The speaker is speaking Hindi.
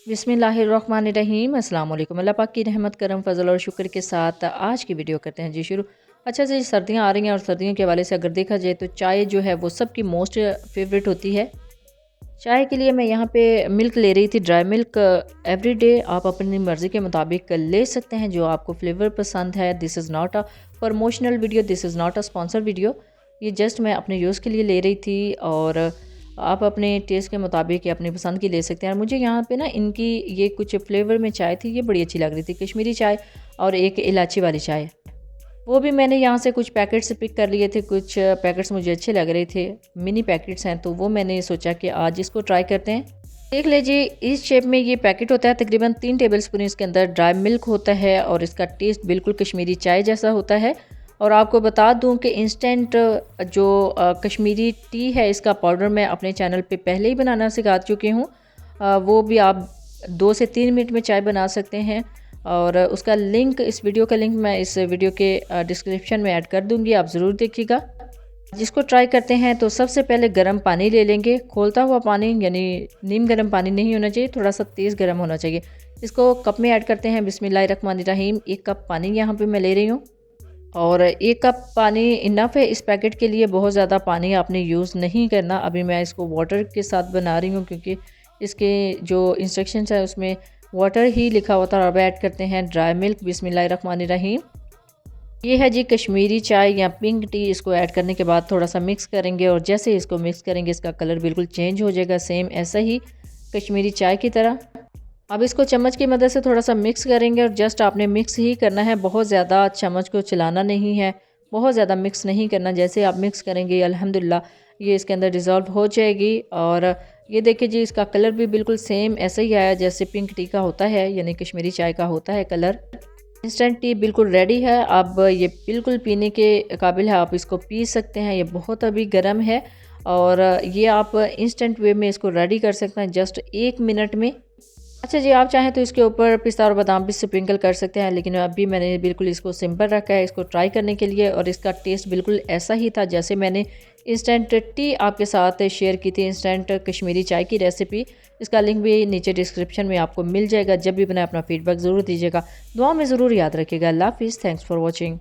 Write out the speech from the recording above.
बिस्मिल्लाहिर्रहमानिर्रहीम अस्सलाम वालेकुम। अल्लाह पाक की रहमत करम फ़ज़ल और शुक्र के साथ आज की वीडियो करते हैं जी शुरू। अच्छा जी, सर्दियाँ आ रही हैं और सर्दियों के हवाले से अगर देखा जाए तो चाय जो है वो सबकी मोस्ट फेवरेट होती है। चाय के लिए मैं यहाँ पे मिल्क ले रही थी, ड्राई मिल्क। एवरीडे आप अपनी मर्ज़ी के मुताबिक ले सकते हैं जो आपको फ्लेवर पसंद है। This is not a promotional video, this is not a sponsor video. ये जस्ट मैं अपने यूज़ के लिए ले रही थी और आप अपने टेस्ट के मुताबिक या अपनी पसंद की ले सकते हैं। और मुझे यहाँ पे ना इनकी ये कुछ फ्लेवर में चाय थी, ये बड़ी अच्छी लग रही थी, कश्मीरी चाय और एक इलायची वाली चाय। वो भी मैंने यहाँ से कुछ पैकेट्स पिक कर लिए थे, कुछ पैकेट्स मुझे अच्छे लग रहे थे, मिनी पैकेट्स हैं, तो वो मैंने सोचा कि आज इसको ट्राई करते हैं। देख लीजिए इस शेप में ये पैकेट होता है, तकरीबन 3 टेबलस्पून इसके अंदर ड्राई मिल्क होता है और इसका टेस्ट बिल्कुल कश्मीरी चाय जैसा होता है। और आपको बता दूं कि इंस्टेंट जो कश्मीरी टी है इसका पाउडर मैं अपने चैनल पे पहले ही बनाना सिखा चुकी हूँ। वो भी आप 2 से 3 मिनट में चाय बना सकते हैं और उसका लिंक, इस वीडियो का लिंक मैं इस वीडियो के डिस्क्रिप्शन में ऐड कर दूंगी, आप ज़रूर देखिएगा। जिसको ट्राई करते हैं तो सबसे पहले गर्म पानी ले लेंगे, खोलता हुआ पानी, यानी नीम गर्म पानी नहीं होना चाहिए, थोड़ा सा तेज़ गर्म होना चाहिए। इसको कप में ऐड करते हैं। बिस्मिल्लाहिर्रहमानिर्रहीम। 1 कप पानी यहाँ पे मैं ले रही हूँ और 1 कप पानी इनफ है इस पैकेट के लिए, बहुत ज़्यादा पानी आपने यूज़ नहीं करना। अभी मैं इसको वाटर के साथ बना रही हूँ क्योंकि इसके जो इंस्ट्रक्शंस है उसमें वाटर ही लिखा होता है। अब ऐड करते हैं ड्राई मिल्क। बिस्मिल्लाहिर्रहमानिर्रहीम। ये है जी कश्मीरी चाय या पिंक टी। इसको ऐड करने के बाद थोड़ा सा मिक्स करेंगे और जैसे इसको मिक्स करेंगे इसका कलर बिल्कुल चेंज हो जाएगा, सेम ऐसा ही कश्मीरी चाय की तरह। अब इसको चम्मच की मदद से थोड़ा सा मिक्स करेंगे और जस्ट आपने मिक्स ही करना है, बहुत ज़्यादा चम्मच को चलाना नहीं है, बहुत ज़्यादा मिक्स नहीं करना। जैसे आप मिक्स करेंगे अल्हम्दुलिल्लाह ये इसके अंदर डिज़ोल्व हो जाएगी। और ये देखिए जी इसका कलर भी बिल्कुल सेम ऐसा ही आया जैसे पिंक टी का होता है, यानी कश्मीरी चाय का होता है कलर। इंस्टेंट टी बिल्कुल रेडी है, अब ये बिल्कुल पीने के काबिल है, आप इसको पी सकते हैं। ये बहुत अभी गर्म है और ये आप इंस्टेंट वे में इसको रेडी कर सकते हैं जस्ट 1 मिनट में। अच्छा जी, आप चाहें तो इसके ऊपर पिस्ता और बादाम भी स्प्रिंकल कर सकते हैं, लेकिन अभी मैंने बिल्कुल इसको सिंपल रखा है इसको ट्राई करने के लिए। और इसका टेस्ट बिल्कुल ऐसा ही था जैसे मैंने इंस्टेंट टी आपके साथ शेयर की थी, इंस्टेंट कश्मीरी चाय की रेसिपी। इसका लिंक भी नीचे डिस्क्रिप्शन में आपको मिल जाएगा। जब भी बनाए अपना फीडबैक ज़रूर दीजिएगा, दुआ में ज़रूर याद रखिएगा। अल्लाह हाफिज़। Thanks for watching.